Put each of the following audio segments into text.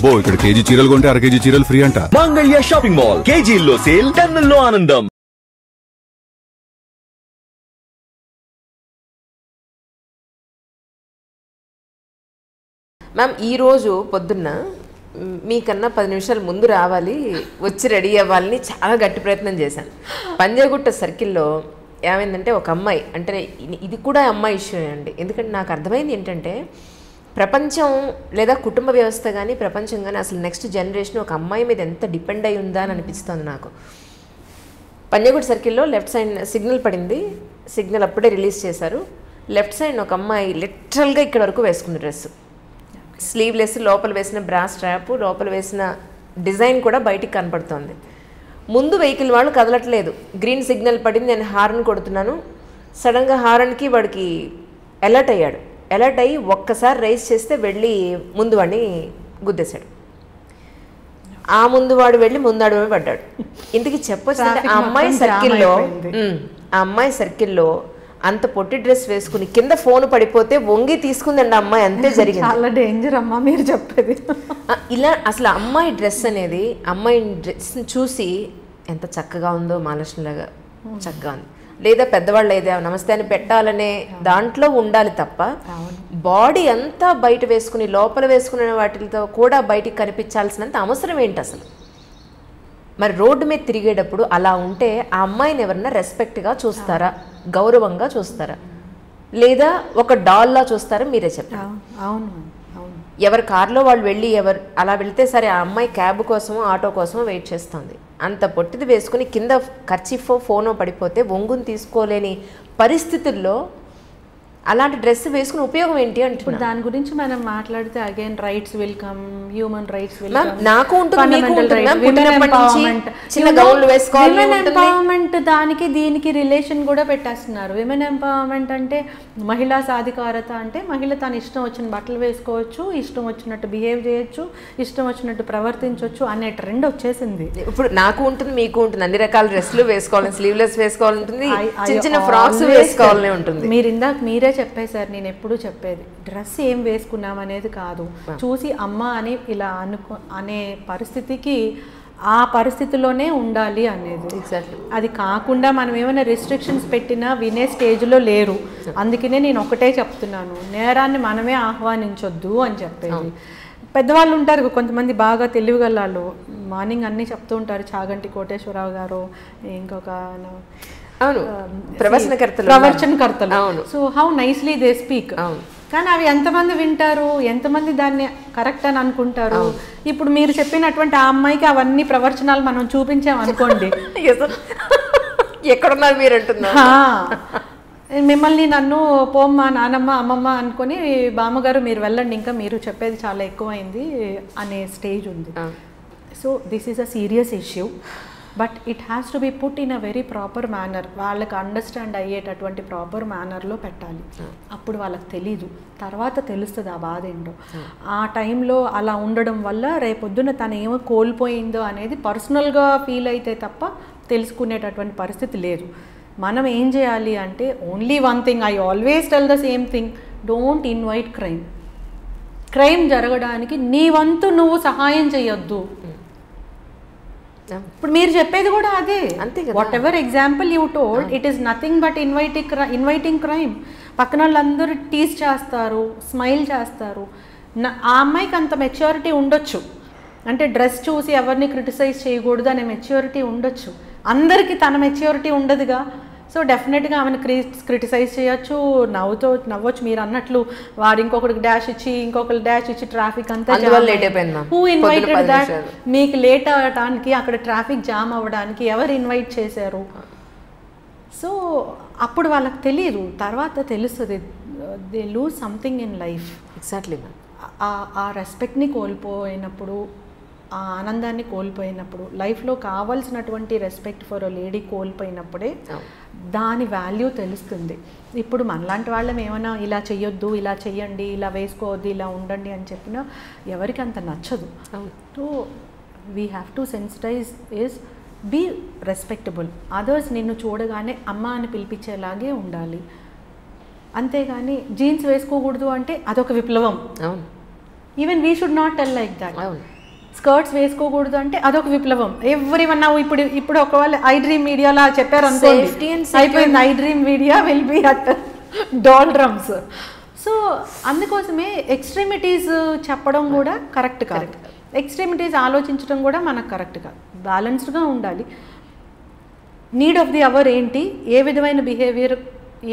అబ్బో ఇక్కడ కేజీ చీరలు కొంటే అర కేజీ చీరలు ఫ్రీ అంట. మంగళ్య షాపింగ్ మాల్, కేజీల్లో సేల్, టన్నుల్లో ఆనందం. మ్యామ్ ఈరోజు పొద్దున్న మీకన్నా 10 నిమిషాలు ముందు రావాలి, వచ్చి రెడీ అవ్వాలని చాలా గట్టి ప్రయత్నం చేశాను. పంజాగుట్ట సర్కిల్లో ఏమైందంటే ఒక అమ్మాయి, అంటే ఇది కూడా అమ్మాయి ఇష్యూ అండి. ఎందుకంటే నాకు అర్థమైంది ఏంటంటే ప్రపంచం లేదా కుటుంబ వ్యవస్థ కానీ ప్రపంచం కానీ అసలు నెక్స్ట్ జనరేషన్ ఒక అమ్మాయి మీద ఎంత డిపెండ్ అయి ఉందా అని అనిపిస్తుంది నాకు. పంజాగుట్ట సర్కిల్లో లెఫ్ట్ సైడ్ సిగ్నల్ పడింది, సిగ్నల్ అప్పుడే రిలీజ్ చేశారు. లెఫ్ట్ సైడ్ ఒక అమ్మాయి లిటరల్గా ఇక్కడ వరకు వేసుకుంది డ్రెస్, స్లీవ్లెస్, లోపల వేసిన బ్రా స్ట్రాప్, లోపల వేసిన డిజైన్ కూడా బయటికి కనపడుతోంది. ముందు వెహికల్ వాళ్ళు కదలట్లేదు, గ్రీన్ సిగ్నల్ పడింది, నేను హార్న్ కొడుతున్నాను. సడన్గా హార్న్కి వాడికి అలర్ట్ అయ్యాడు. అలర్ట్ అయ్యి ఒక్కసారి రైస్ చేస్తే వెళ్ళి ముందు వాడిని గుద్దేశాడు. ఆ ముందు వాడు వెళ్ళి ముందాడు పడ్డాడు. ఇందుకు చెప్పొచ్చు ఆ అమ్మాయి సర్కిల్లో అంత పొట్టి డ్రెస్ వేసుకుని కింద ఫోన్ పడిపోతే వంగి తీసుకుందండి అమ్మాయి, అంతే జరిగింది. చాలా డేంజర్ అమ్మా మీరు చెప్పేది. ఇలా అసలు అమ్మాయి డ్రెస్ అనేది, అమ్మాయి డ్రెస్ చూసి ఎంత చక్కగా ఉందో, మహాలక్ష్మిలాగా చక్కగా ఉంది, లేదా పెద్దవాళ్ళు ఏదో నమస్తే అని పెట్టాలనే దాంట్లో ఉండాలి తప్ప బాడీ అంతా బయట వేసుకుని లోపల వేసుకునే వాటితో కూడా బయటికి కనిపించాల్సినంత అవసరం ఏంటి అసలు? మరి రోడ్డు మీద తిరిగేటప్పుడు అలా ఉంటే ఆ అమ్మాయిని ఎవరన్నా రెస్పెక్ట్గా చూస్తారా, గౌరవంగా చూస్తారా, లేదా ఒక డాల్లా చూస్తారా? మీరే చెప్పండి. అవును, ఎవరి కార్లో వాళ్ళు వెళ్ళి ఎవరు అలా వెళ్తే సరే, ఆ అమ్మాయి క్యాబ్ కోసమో ఆటో కోసమో వెయిట్ చేస్తుంది. అంత పొట్టిది వేసుకుని కింద ఖర్చీఫో ఫోనో పడిపోతే వంగుని తీసుకోలేని పరిస్థితుల్లో అలాంటి డ్రెస్ వేసుకుని ఉపయోగం ఏంటి అంటున్నా. దాని గురించి మనం మాట్లాడితే again rights will come, human rights will come. నాకు ఉంటుంది, విమెన్ ఎంపవర్మెంట్ దానికి దీనికి రిలేషన్ కూడా పెట్టేస్తున్నారు. విమెన్ ఎంపవర్మెంట్ అంటే మహిళా సాధికారత, అంటే మహిళ తన ఇష్టం వచ్చిన బట్టలు వేసుకోవచ్చు, ఇష్టం వచ్చినట్టు బిహేవ్ చేయొచ్చు, ఇష్టం వచ్చినట్టు ప్రవర్తించవచ్చు అనే ట్రెండ్ వచ్చేసింది. ఇప్పుడు నాకు ఉంటుంది, మీకు ఉంటుంది, అన్ని రకాల డ్రెస్లు వేసుకోవాలి, స్లీవ్లెస్ వేసుకోవాలి ఉంటుంది, చిన్న చిన్న ఫ్రాక్స్ వేసుకోవాలని ఉంటుంది. మీరు ఇందాక మీరే చెప్పేశారు, నేను ఎప్పుడు చెప్పేది డ్రెస్ ఏం వేసుకున్నాం అనేది కాదు, చూసి అమ్మ అని ఇలా అనే పరిస్థితికి ఆ పరిస్థితిలోనే ఉండాలి అనేది. అది కాకుండా మనం ఏమైనా రెస్ట్రిక్షన్స్ పెట్టినా వినే స్టేజ్లో లేరు. అందుకనే నేను ఒకటే చెప్తున్నాను, నేరాన్ని మనమే ఆహ్వానించొద్దు అని చెప్పేది. పెద్దవాళ్ళు ఉంటారు కొంతమంది బాగా తెలివిగలవాళ్ళు, మార్నింగ్ అన్నీ చెప్తూ ఉంటారు, చాగంటి కోటేశ్వరరావు గారు, ఇంకొక ప్రవచనకర్తలు. So how nicely they speak. కానీ అవి ఎంతమంది వింటారు, ఎంతమంది దాన్ని కరెక్ట్ అని అనుకుంటారు? ఇప్పుడు మీరు చెప్పినటువంటి ఆ అమ్మాయికి అవన్నీ ప్రవచనాలు మనం చూపించామనుకోండి, ఎక్కడున్నారు మీరు అంటున్నారు, మిమ్మల్ని నన్ను పోమ్మ నానమ్మ అమ్మమ్మ అనుకొని బామ్మగారు మీరు వెళ్ళండి, ఇంకా మీరు చెప్పేది చాలా ఎక్కువైంది అనే స్టేజ్ ఉంది. So this is a serious issue, but it has to be put in a very proper manner. వాళ్ళకి అండర్స్టాండ్ అయ్యేటటువంటి ప్రాపర్ మేనర్లో పెట్టాలి. అప్పుడు వాళ్ళకి తెలీదు, తర్వాత తెలుస్తుంది ఆ బాధ ఏంటో. ఆ టైంలో అలా ఉండడం వల్ల రేపొద్దున తను ఏమో కోల్పోయిందో అనేది పర్సనల్గా ఫీల్ అయితే తప్ప తెలుసుకునేటటువంటి పరిస్థితి లేదు. మనం ఏం చేయాలి అంటే only one thing, I always tell the same thing, don't invite crime. Crime జరగడానికి నీ వంతు నువ్వు సహాయం చేయొద్దు. ఇప్పుడు మీరు చెప్పేది కూడా అదే, what ever example you told, it is nothing but inviting crime. పక్కన వాళ్ళందరూ టీజ్ చేస్తారు, స్మైల్ చేస్తారు. ఆ అమ్మాయికి అంత మెచ్యూరిటీ ఉండొచ్చు, అంటే డ్రెస్ చూసి ఎవరిని క్రిటిసైజ్ చేయకూడదు అనే మెచ్యూరిటీ ఉండొచ్చు. అందరికీ తన మెచ్యూరిటీ ఉండదుగా. సో డెఫినెట్గా ఆమెను క్రిటిసైజ్ చేయొచ్చు, నవ్వచ్చు. మీరు అన్నట్లు వాడు ఇంకొకరికి డాష్ ఇచ్చి ఇంకొకరు డాష్ ఇచ్చి ట్రాఫిక్ అంతా హూ ఇన్వైటెడ్ దాట్? మీకు లేట్ అవ్వడానికి, అక్కడ ట్రాఫిక్ జామ్ అవ్వడానికి ఎవరు ఇన్వైట్ చేశారు? సో అప్పుడు వాళ్ళకి తెలియదు, తర్వాత తెలుస్తుంది. They lose something in life. Exactly. ఆ రెస్పెక్ట్ని కోల్పోయినప్పుడు, ఆ ఆనందాన్ని కోల్పోయినప్పుడు, లైఫ్లో కావాల్సినటువంటి రెస్పెక్ట్ ఫర్ లేడీ కోల్పోయినప్పుడే దాని వాల్యూ తెలుస్తుంది. ఇప్పుడు మనలాంటి వాళ్ళం ఏమైనా ఇలా చెయ్యొద్దు, ఇలా చెయ్యండి, ఇలా వేసుకోవద్దు, ఇలా ఉండండి అని చెప్పినా ఎవరికి అంత నచ్చదు. So we have to sensitise is be respectable. Others నిన్ను చూడగానే అమ్మ అని పిలిపించేలాగే ఉండాలి. అంతేగాని జీన్స్ వేసుకోకూడదు అంటే అదొక విప్లవం. Even we should not tell like that. Skirts వేసుకోకూడదు అంటే అదొక విప్లవం. ఎవ్రీ వన్ ఇప్పుడు ఒకవేళ ఐ డ్రీమ్ మీడియాలో చెప్పారు అనుకోండి, Safety and అయిపోయింది, I dream media will be at doldrums. So అందుకోసమే ఎక్స్ట్రీమిటీస్ చెప్పడం కూడా కరెక్ట్ కాదు, ఎక్స్ట్రీమిటీస్ ఆలోచించడం కూడా మనకు కరెక్ట్ కాదు. బ్యాలెన్స్డ్గా ఉండాలి. నీడ్ ఆఫ్ ది అవర్ ఏంటి, ఏ విధమైన బిహేవియర్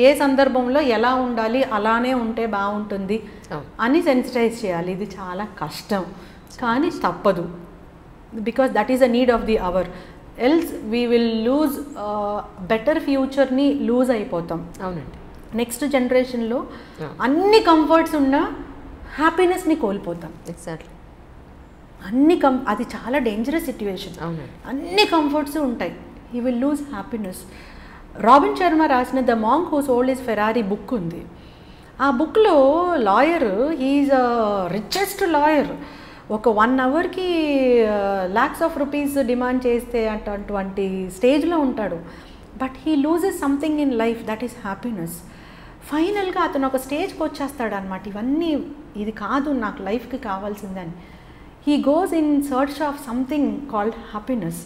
ఏ సందర్భంలో ఎలా ఉండాలి, అలానే ఉంటే బాగుంటుంది అని సెన్సిటైజ్ చేయాలి. ఇది చాలా కష్టం కానీ తప్పదు, because that is a need of the hour. Else we will lose better ఫ్యూచర్ని లూజ్ అయిపోతాం. అవునండి. నెక్స్ట్ జనరేషన్లో అన్ని కంఫర్ట్స్ ఉన్న హ్యాపీనెస్ని కోల్పోతాం. ఎగ్జాక్ట్లీ. అది చాలా డేంజరస్ సిట్యువేషన్. అవునండి. అన్ని కంఫర్ట్స్ ఉంటాయి, he will lose happiness. Robin Sharma రాసిన the monk who sold his Ferrari book ఉంది. ఆ బుక్లో lawyer, he is a richest lawyer, ఒక 1 అవర్కి lakhs of rupees డిమాండ్ చేస్తే అటువంటి స్టేజ్లో ఉంటాడు. But he loses something in life, that is happiness. ఫైనల్గా అతను ఒక స్టేజ్కి వచ్చేస్తాడు అనమాట, ఇవన్నీ ఇది కాదు నాకు లైఫ్కి కావాల్సిందని. He goes in search of something called happiness.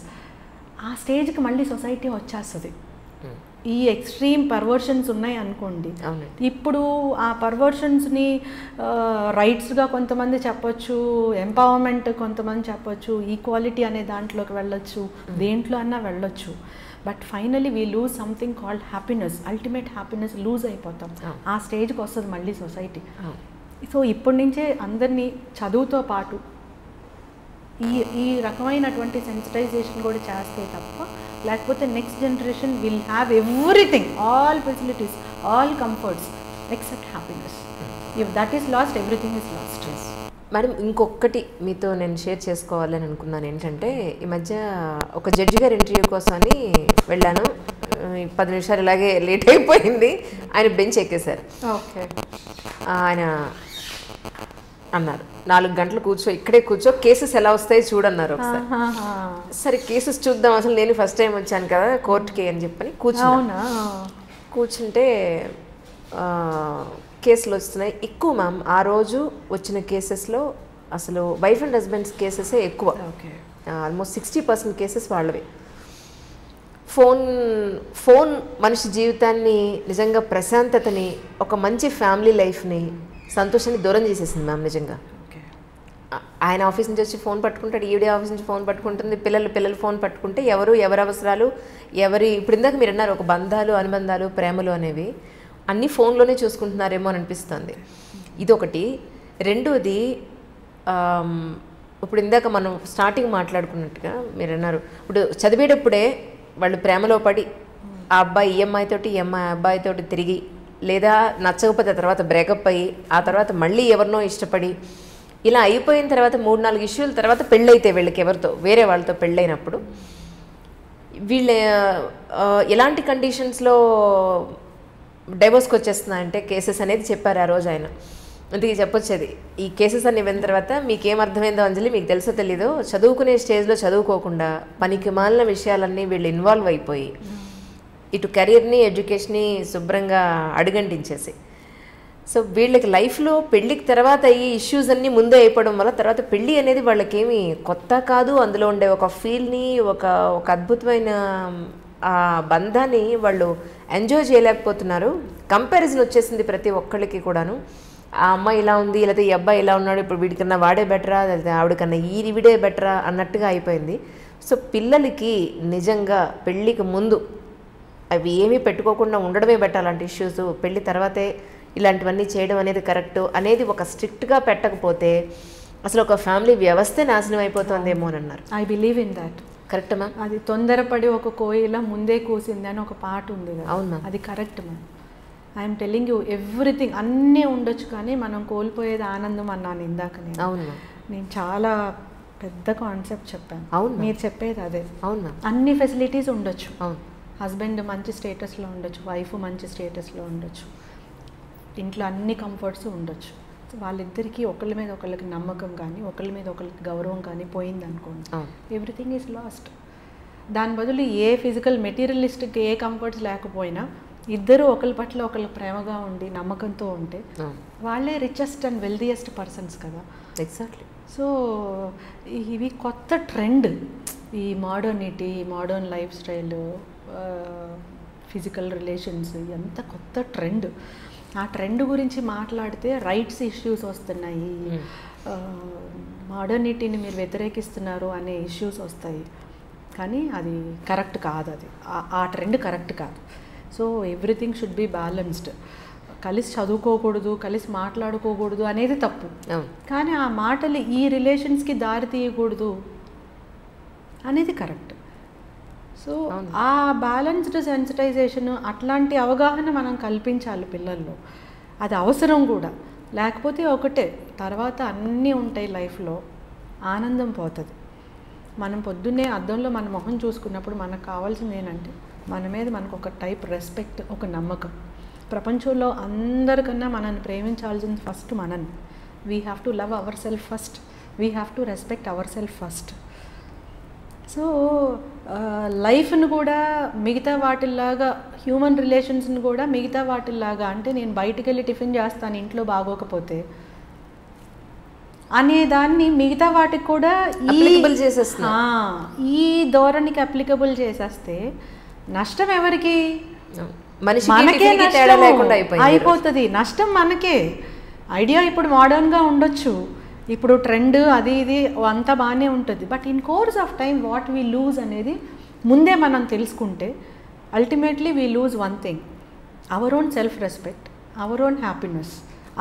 ఆ స్టేజ్కి మళ్ళీ సొసైటీ వచ్చేస్తుంది. ఈ ఎక్స్ట్రీమ్ పర్వర్షన్స్ ఉన్నాయి అనుకోండి, ఇప్పుడు ఆ పర్వర్షన్స్ని రైట్స్గా కొంతమంది చెప్పొచ్చు, ఎంపవర్మెంట్ కొంతమంది చెప్పొచ్చు, ఈక్వాలిటీ అనే దాంట్లోకి వెళ్ళొచ్చు, దేంట్లో అన్నా వెళ్ళొచ్చు. But finally we lose something called happiness. Ultimate happiness lose అయిపోతాం. ఆ స్టేజ్కి వస్తుంది మళ్ళీ సొసైటీ. సో ఇప్పటి నుంచే అందరినీ చదువుతో పాటు ఈ రకమైనటువంటి సెన్సిటైజేషన్ కూడా చేస్తే తప్ప, లేకపోతే next generation will have everything, all facilities, all comforts except happiness. If that is lost, everything is lost. Madam, ఇంకొకటి మీతో నేను షేర్ చేసుకోవాలని అనుకున్నాను ఏంటంటే, ఈ మధ్య ఒక జడ్జి గారి ఇంటర్వ్యూ కోసం అని వెళ్ళాను. 10 నిమిషాలు ఇలాగే లేట్ అయిపోయింది. ఆయన బెంచ్ ఎక్కేశారు. ఓకే. ఆయన అన్నారు 4 గంటలు కూర్చో, ఇక్కడే కూర్చో, కేసెస్ ఎలా వస్తాయి చూడన్నారు ఒకసారి. సరే కేసెస్ చూద్దాం, అసలు నేను ఫస్ట్ టైం వచ్చాను కదా కోర్టుకి అని చెప్పని కూర్చుంటే కేసులు వస్తున్నాయి ఎక్కువ మ్యామ్. ఆ రోజు వచ్చిన కేసెస్లో అసలు వైఫ్ అండ్ హస్బెండ్స్ కేసెసే ఎక్కువ. ఆల్మోస్ట్ 60% కేసెస్ వాళ్ళవి. ఫోన్ మనిషి జీవితాన్ని, నిజంగా ప్రశాంతతని, ఒక మంచి ఫ్యామిలీ లైఫ్ని, సంతోషాన్ని దూరం చేసేసింది మ్యామ్ నిజంగా. ఆయన ఆఫీస్ నుంచి వచ్చి ఫోన్ పట్టుకుంటాడు, ఈవిడే ఆఫీస్ నుంచి ఫోన్ పట్టుకుంటుంది, పిల్లలు ఫోన్ పట్టుకుంటే ఎవరి అవసరాలు ఇప్పుడు ఇందాక మీరు అన్నారు ఒక బంధాలు, అనుబంధాలు, ప్రేమలు అనేవి అన్నీ ఫోన్లోనే చూసుకుంటున్నారేమో అని అనిపిస్తుంది. ఇదొకటి. రెండోది, ఇప్పుడు ఇందాక మనం స్టార్టింగ్ మాట్లాడుకున్నట్టుగా మీరు అన్నారు, ఇప్పుడు చదివేటప్పుడే వాళ్ళు ప్రేమలో పడి ఆ అబ్బాయి ఈ అమ్మాయితోటి, ఈ అమ్మాయి అబ్బాయితోటి తిరిగి, లేదా నచ్చకపోతే తర్వాత బ్రేకప్ అయ్యి, ఆ తర్వాత మళ్ళీ ఎవరినో ఇష్టపడి, ఇలా అయిపోయిన తర్వాత 3-4 ఇష్యూల తర్వాత పెళ్ళైతే వీళ్ళకి ఎవరితో వేరే వాళ్ళతో పెళ్ళైనప్పుడు వీళ్ళు ఎలాంటి కండిషన్స్లో డైవోర్స్కి వచ్చేస్తున్నాయంటే కేసెస్ అనేది చెప్పారు ఆ రోజు ఆయన. అందుకే చెప్పొచ్చేది, ఈ కేసెస్ అన్ని విన్న తర్వాత మీకేం అర్థమైందో అంజలి, మీకు తెలుసో తెలీదో, చదువుకునే స్టేజ్లో చదువుకోకుండా పనికి మాలిన విషయాలన్నీ వీళ్ళు ఇన్వాల్వ్ అయిపోయి ఇటు కెరీర్ని, ఎడ్యుకేషన్ని శుభ్రంగా అడుగంటించేసి, సో వీళ్ళకి లైఫ్లో పెళ్ళికి తర్వాత ఈ ఇష్యూస్ అన్నీ ముందే అయిపోవడం వల్ల తర్వాత పెళ్ళి అనేది వాళ్ళకేమీ కొత్త కాదు. అందులో ఉండే ఒక ఫీల్ని, ఒక అద్భుతమైన ఆ బంధాన్ని వాళ్ళు ఎంజాయ్ చేయలేకపోతున్నారు. కంపారిజన్ వచ్చేసింది ప్రతి ఒక్కళ్ళకి కూడాను. ఆ అమ్మాయి ఇలా ఉంది, లేకపోతే ఈ అబ్బాయి ఇలా ఉన్నాడు, ఇప్పుడు వీడికన్నా వాడే బెటరా, లేకపోతే ఆవిడకన్నా వీడే బెటరా అన్నట్టుగా అయిపోయింది. సో పిల్లలకి నిజంగా పెళ్ళికి ముందు అవి ఏమీ పెట్టుకోకుండా ఉండడమే బెటర్. అలాంటి ఇష్యూస్ పెళ్ళి తర్వాతే ఇలాంటివన్నీ చేయడం అనేది కరెక్ట్ అనేది ఒక స్ట్రిక్ట్గా పెట్టకపోతే అసలు ఒక ఫ్యామిలీ వ్యవస్థే నాశనం అయిపోతుందేమో అని అన్నారు. I believe in that. Correct ma'am. అది తొందరపడి ఒక కోయిల ముందే కూసింది అని ఒక పాట ఉంది కదా. అవును మ్యామ్. అది correct ma'am. I'm telling you, everything అన్నీ ఉండొచ్చు కానీ మనం కోల్పోయేది ఆనందం అన్నాను ఇందాక నేను. అవును. నేను చాలా పెద్ద కాన్సెప్ట్ చెప్పాను. అవును. మీరు చెప్పేది అదే. అవును మ్యామ్. అన్ని ఫెసిలిటీస్ ఉండొచ్చు. అవును. హస్బెండ్ మంచి స్టేటస్లో ఉండొచ్చు, వైఫ్ మంచి స్టేటస్లో ఉండొచ్చు, ఇంట్లో అన్ని కంఫర్ట్స్ ఉండొచ్చు. వాళ్ళిద్దరికీ ఒకళ్ళ మీద ఒకళ్ళకి నమ్మకం కానీ, ఒకళ్ళ మీద ఒకళ్ళకి గౌరవం కానీ పోయింది అనుకోండి, ఎవ్రీథింగ్ ఈజ్ లాస్ట్. దాని బదులు ఏ ఫిజికల్ మెటీరియలిస్టిక్ ఏ కంఫర్ట్స్ లేకపోయినా ఇద్దరు ఒకరి పట్ల ఒకళ్ళు ప్రేమగా ఉండి నమ్మకంతో ఉంటే వాళ్ళే రిచెస్ట్ అండ్ వెల్దియెస్ట్ పర్సన్స్ కదా. ఎగ్జాక్ట్లీ. సో ఇవి కొత్త ట్రెండ్. ఈ modernity, modern life style, physical relations ఎంత కొత్త ట్రెండ్. ఆ ట్రెండ్ గురించి మాట్లాడితే రైట్స్ ఇష్యూస్ వస్తున్నాయి, మోడర్నిటీని మీరు వ్యతిరేకిస్తున్నారు అనే ఇష్యూస్ వస్తాయి. కానీ అది కరెక్ట్ కాదు, అది ఆ ట్రెండ్ కరెక్ట్ కాదు. So everything should be balanced. కలిసి చదువుకోకూడదు, కలిసి మాట్లాడుకోకూడదు అనేది తప్పు. కానీ ఆ మాటలు ఈ రిలేషన్స్కి దారి తీయకూడదు అనేది కరెక్ట్. సో ఆ బ్యాలెన్స్డ్ సెన్సిటైజేషన్, అట్లాంటి అవగాహన మనం కల్పించాలి పిల్లల్లో. అది అవసరం కూడా. లేకపోతే ఒకటే, తర్వాత అన్నీ ఉంటాయి లైఫ్లో, ఆనందం పోతుంది. మనం పొద్దున్నే అద్దంలో మన మొహం చూసుకున్నప్పుడు మనకు కావాల్సింది ఏంటంటే మన మీద మనకు ఒక టైప్ రెస్పెక్ట్, ఒక నమ్మకం. ప్రపంచంలో అందరికన్నా మనల్ని ప్రేమించాల్సింది ఫస్ట్ మనని. We have to love our self first, we have to respect our self first. So లైఫ్ను కూడా మిగతా వాటిల్లాగా, హ్యూమన్ రిలేషన్స్ని కూడా మిగతా వాటిల్లాగా, అంటే నేను బయటికి వెళ్ళి టిఫిన్ చేస్తాను ఇంట్లో బాగోకపోతే అనేదాన్ని మిగతా వాటికి కూడా ఈ ధోరణికి అప్లికబుల్ చేసేస్తే నష్టం ఎవరికి? మనకే అయిపోతుంది. నష్టం మనకే. ఐడియా ఇప్పుడు మోడర్న్గా ఉండొచ్చు, ఇప్పుడు ట్రెండ్ అది ఇది అంతా బాగానే ఉంటుంది. But in course of time what we lose అనేది ముందే మనం తెలుసుకుంటే ultimately we lose one thing, our own self respect, our own happiness.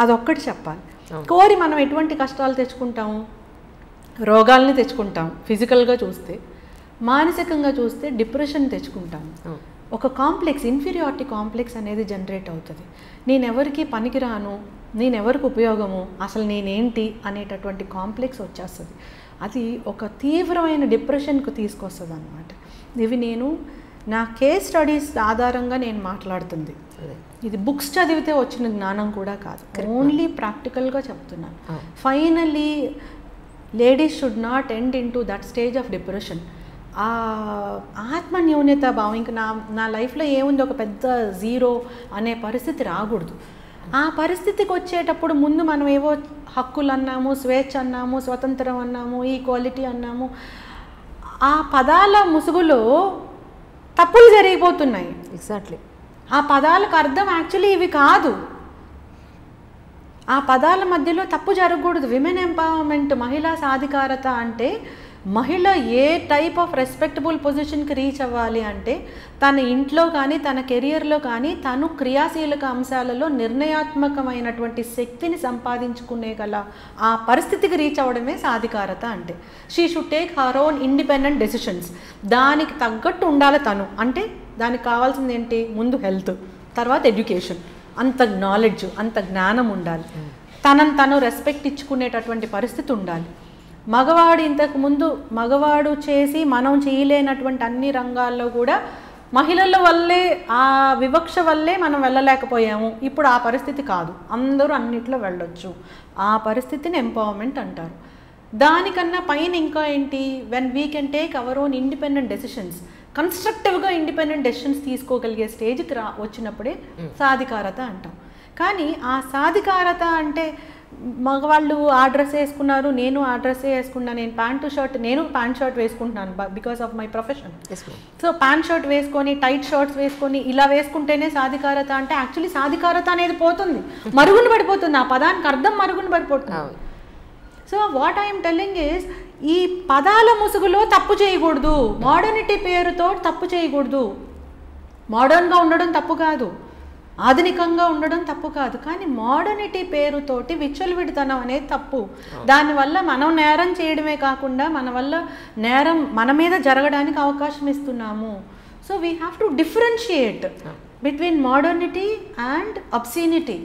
అదొక్కటి చెప్పాలి. కోరి మనం ఎటువంటి కష్టాలు తెచ్చుకుంటాము? రోగాల్ని తెచ్చుకుంటాం. ఫిజికల్గా చూస్తే, మానసికంగా చూస్తే డిప్రెషన్ తెచ్చుకుంటాము. ఒక కాంప్లెక్స్, ఇన్ఫీరియారిటీ కాంప్లెక్స్ అనేది జనరేట్ అవుతుంది. నేనెవరికి పనికిరాను, నేనెవరికి ఉపయోగము, అసలు నేనేంటి అనేటటువంటి కాంప్లెక్స్ వచ్చేస్తుంది. అది ఒక తీవ్రమైన డిప్రెషన్కు తీసుకొస్తుంది అన్నమాట. ఇవి నేను నా కేస్ స్టడీస్ ఆధారంగా నేను మాట్లాడుతుంది. ఇది బుక్స్ చదివితే వచ్చిన జ్ఞానం కూడా కాదు, ఓన్లీ ప్రాక్టికల్గా చెప్తున్నాను. Finally ladies should not end in to that stage of depression. ఆ ఆత్మన్యూన్యత భావం, ఇంకా నా లైఫ్లో ఏముంది, ఒక పెద్ద జీరో అనే పరిస్థితి రాకూడదు. ఆ పరిస్థితికి వచ్చేటప్పుడు ముందు మనం ఏవో హక్కులు అన్నాము, స్వేచ్ఛ అన్నాము, స్వతంత్రం అన్నాము, ఈక్వాలిటీ అన్నాము. ఆ పదాల ముసుగులో తప్పులు జరిగిపోతున్నాయి. ఎగ్జాక్ట్లీ. ఆ పదాలకు అర్థం యాక్చువల్లీ ఇవి కాదు. ఆ పదాల మధ్యలో తప్పు జరగకూడదు. విమెన్ ఎంపవర్మెంట్, మహిళా సాధికారత అంటే మహిళ ఏ టైప్ ఆఫ్ రెస్పెక్టబుల్ పొజిషన్కి రీచ్ అవ్వాలి అంటే తన ఇంట్లో కానీ తన కెరియర్లో కానీ తను క్రియాశీలక అంశాలలో నిర్ణయాత్మకమైనటువంటి శక్తిని సంపాదించుకునే గల ఆ పరిస్థితికి రీచ్ అవ్వడమే సాధికారత అంటే. She should take her own independent decisions. దానికి తగ్గట్టు ఉండాలి తను. అంటే దానికి కావాల్సింది ఏంటి? ముందు హెల్త్, తర్వాత ఎడ్యుకేషన్, అంత నాలెడ్జ్, అంత జ్ఞానం ఉండాలి. తనను తను రెస్పెక్ట్ ఇచ్చుకునేటటువంటి పరిస్థితి ఉండాలి. మగవాడు ఇంతకుముందు మగవాడు చేసి మనం చేయలేనటువంటి అన్ని రంగాల్లో కూడా మహిళల వల్లే, ఆ వివక్ష వల్లే మనం వెళ్ళలేకపోయాము. ఇప్పుడు ఆ పరిస్థితి కాదు, అందరూ అన్నిట్లో వెళ్ళొచ్చు. ఆ పరిస్థితిని ఎంపవర్మెంట్ అంటారు. దానికన్నా పైన ఇంకా ఏంటి? When we can take our own independent decisions, కన్స్ట్రక్టివ్గా ఇండిపెండెంట్ డెసిషన్స్ తీసుకోగలిగే స్టేజ్కి వచ్చినప్పుడే సాధికారత అంటాం. కానీ ఆ సాధికారత అంటే మగవాళ్ళు ఆ డ్రెస్ వేసుకున్నారు, నేను ఆ డ్రెస్సే వేసుకున్నాను, నేను ప్యాంట్ షర్ట్ వేసుకుంటున్నాను because of my profession. So pant shirt వేసుకొని, టైట్ షర్ట్స్ వేసుకొని ఇలా వేసుకుంటేనే సాధికారత అంటే యాక్చువల్లీ సాధికారత అనేది పోతుంది, మరుగున పడిపోతుంది. ఆ పదానికి అర్థం మరుగున పడిపోతుంది. So what I'm telling is, ఈ పదాల ముసుగులో తప్పు చేయకూడదు. మోడర్నిటీ పేరుతో తప్పు చేయకూడదు. మోడర్న్గా ఉండడం తప్పు కాదు, ఆధునికంగా ఉండడం తప్పు కాదు. కానీ మోడర్నిటీ పేరుతోటి విచ్చలవిడితనం అనేది తప్పు. దానివల్ల మనం నేరం చేయడమే కాకుండా మన వల్ల నేరం మన మీద జరగడానికి అవకాశం ఇస్తున్నాము. So we have to differentiate between modernity and obscenity,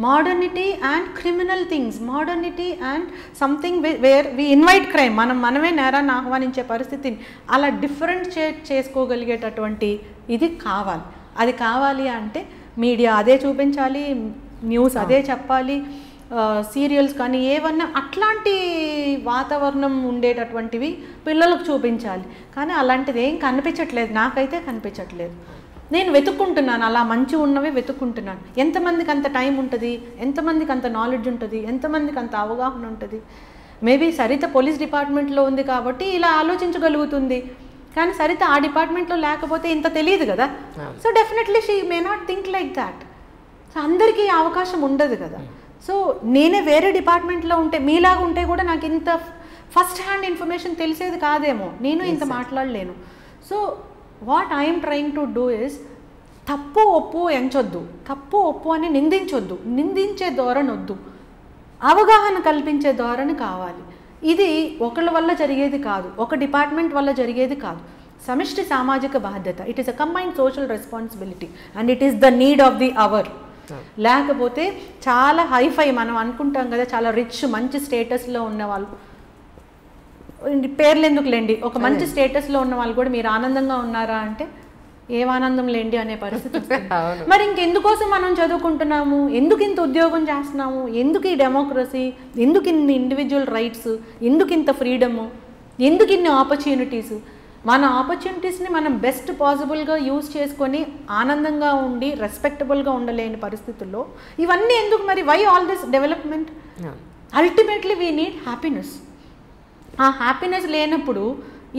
modernity and criminal things, modernity and something where we invite crime, మనమే నేరాన్ని ఆహ్వానించే పరిస్థితిని అలా డిఫరెన్షియేట్ చేసుకోగలిగేటటువంటి ఇది కావాలి. అది కావాలి అంటే మీడియా అదే చూపించాలి, న్యూస్ అదే చెప్పాలి, సీరియల్స్ కానీ ఏవన్నా అట్లాంటి వాతావరణం ఉండేటటువంటివి పిల్లలకు చూపించాలి. కానీ అలాంటిది ఏం కనిపించట్లేదు, నాకైతే కనిపించట్లేదు. నేను వెతుక్కుంటున్నాను, అలా మంచి ఉన్నవి వెతుక్కుంటున్నాను. ఎంతమందికి అంత టైం ఉంటుంది, ఎంతమందికి అంత నాలెడ్జ్ ఉంటుంది, ఎంతమందికి అంత అవగాహన ఉంటుంది? మేబీ సరిత పోలీస్ డిపార్ట్మెంట్లో ఉంది కాబట్టి ఇలా ఆలోచించగలుగుతుంది, కానీ సరిత ఆ డిపార్ట్మెంట్లో లేకపోతే ఇంత తెలియదు కదా. So definitely she may not think like that. So అందరికీ అవకాశం ఉండదు కదా. సో నేనే వేరే డిపార్ట్మెంట్లో ఉంటే, మీలాగా ఉంటే కూడా నాకు ఇంత ఫస్ట్ హ్యాండ్ ఇన్ఫర్మేషన్ తెలిసేది కాదేమో, నేను ఇంత మాట్లాడలేను. So what I'm trying to do is, తప్పు ఒప్పు ఎంచొద్దు, తప్పు ఒప్పు అని నిందించొద్దు, నిందించే ధోరణి వద్దు, అవగాహన కల్పించే ధోరణి కావాలి. ఇది ఒకళ్ళ వల్ల జరిగేది కాదు, ఒక డిపార్ట్మెంట్ వల్ల జరిగేది కాదు, సమిష్టి సామాజిక బాధ్యత. It is a combined social responsibility and it is the need of the hour. లేకపోతే చాలా హైఫై, మనం అనుకుంటాం కదా చాలా రిచ్ మంచి స్టేటస్లో ఉన్న వాళ్ళు, పేర్లు ఎందుకులేండి, ఒక మంచి స్టేటస్లో ఉన్న వాళ్ళు కూడా మీరు ఆనందంగా ఉన్నారా అంటే ఏం ఆనందం లేండి అనే పరిస్థితి. మరి ఇంకెందుకోసం మనం చదువుకుంటున్నాము, ఎందుకు ఇంత ఉద్యోగం చేస్తున్నాము, ఎందుకు ఈ డెమోక్రసీ, ఎందుకు ఇన్ని ఇండివిజువల్ రైట్స్, ఎందుకు ఇంత ఫ్రీడము, ఎందుకు ఇన్ని ఆపర్చునిటీస్. మన ఆపర్చునిటీస్ని మనం బెస్ట్ పాసిబుల్గా యూజ్ చేసుకొని ఆనందంగా ఉండి రెస్పెక్టబుల్గా ఉండలేని పరిస్థితుల్లో ఇవన్నీ ఎందుకు మరి? Why all this development? Ultimately we need happiness. ఆ హ్యాపీనెస్ లేనప్పుడు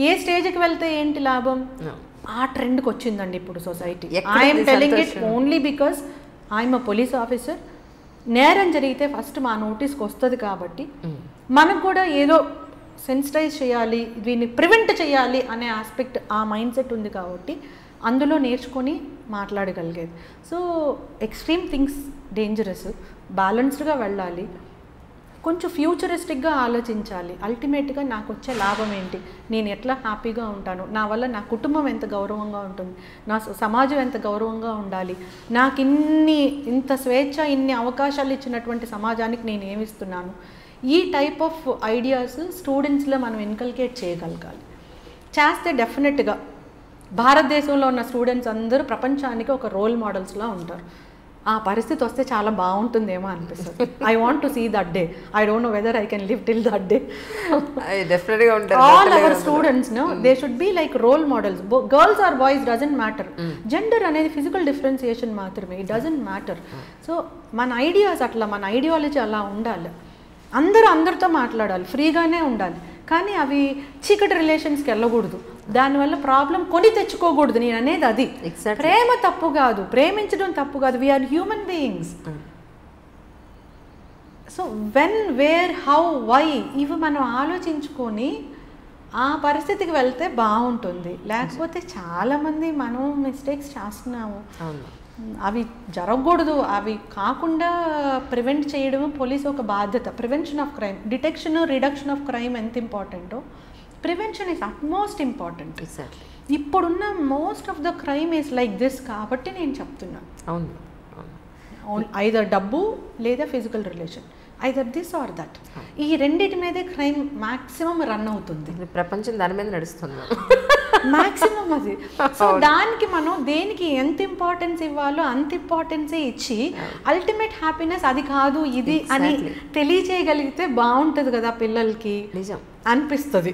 ఏ స్టేజ్కి వెళ్తే ఏంటి లాభం? ఆ ట్రెండ్కి వచ్చిందండి ఇప్పుడు society. I'm telling it only because I'm a police officer. నేరం జరిగితే ఫస్ట్ మా నోటీస్కి వస్తుంది కాబట్టి మనకు కూడా ఏదో సెన్సిటైజ్ చేయాలి, దీన్ని ప్రివెంట్ చేయాలి అనే ఆస్పెక్ట్, ఆ మైండ్ సెట్ ఉంది కాబట్టి అందులో నేర్చుకొని మాట్లాడగలిగేది. సో ఎక్స్ట్రీమ్ థింగ్స్ డేంజరస్, బ్యాలెన్స్డ్గా వెళ్ళాలి, కొంచెం ఫ్యూచరిస్టిక్గా ఆలోచించాలి. అల్టిమేట్గా నాకు వచ్చే లాభం ఏంటి, నేను ఎట్లా హ్యాపీగా ఉంటాను, నా వల్ల నా కుటుంబం ఎంత గౌరవంగా ఉంటుంది, నా సమాజం ఎంత గౌరవంగా ఉండాలి, నాకు ఇంత స్వేచ్ఛ ఇన్ని అవకాశాలు ఇచ్చినటువంటి సమాజానికి నేను ఏమిస్తున్నాను. ఈ టైప్ ఆఫ్ ఐడియాస్ స్టూడెంట్స్లో మనం ఇన్కల్కేట్ చేయగలగాలి. చేస్తే డెఫినెట్గా భారతదేశంలో ఉన్న స్టూడెంట్స్ అందరూ ప్రపంచానికి ఒక రోల్ మోడల్స్లా ఉంటారు. ఆ పరిస్థితి వస్తే చాలా బాగుంటుందేమో అనిపిస్తుంది. I want to see that day. I don't know whether I can live till that day. డెఫినెట్గా ఉంటారు. All our students know they should be like role models. Girls or boys doesn't matter. Gender అనేది physical differentiation మాత్రమే, it doesn't matter. So మన ideas అట్లా, మన ideology అలా ఉండాలి. అందరూ అందరితో మాట్లాడాలి, ఫ్రీగానే ఉండాలి, కానీ అవి చీకటి రిలేషన్స్కి వెళ్ళకూడదు. దానివల్ల ప్రాబ్లం కొని తెచ్చుకోకూడదు. నేను అనేది అది. ప్రేమ తప్పు కాదు, ప్రేమించడం తప్పు కాదు, we are human beings. So when, where, how, why ఇవి మనం ఆలోచించుకొని ఆ పరిస్థితికి వెళ్తే బాగుంటుంది. లేకపోతే చాలామంది మనం మిస్టేక్స్ చేస్తున్నాము, అవి జరగకూడదు. అవి కాకుండా ప్రివెంట్ చేయడం పోలీసు ఒక బాధ్యత. Prevention of crime, detection, reduction of crime ఎంత ఇంపార్టెంటో ప్రివెన్షన్ ఈజ్ అట్మోస్ట్ ఇంపార్టెంట్. ఇప్పుడున్న most of the crime is like this కాబట్టి నేను చెప్తున్నాను. అవును, ఐదర్ డబ్బు లేదా physical relation, either this or that. ఈ రెండింటి మీదే క్రైమ్ మ్యాక్సిమం రన్ అవుతుంది. ప్రపంచం దాని మీద నడుస్తుంది మ్యాక్సిమం అది. సో దానికి మనం దేనికి ఎంత ఇంపార్టెన్స్ ఇవ్వాలో అంత ఇంపార్టెన్సే ఇచ్చి అల్టిమేట్ హ్యాపీనెస్ అది కాదు ఇది అని తెలియచేయగలిగితే బాగుంటుంది కదా పిల్లలకి. నిజం అనిపిస్తుంది.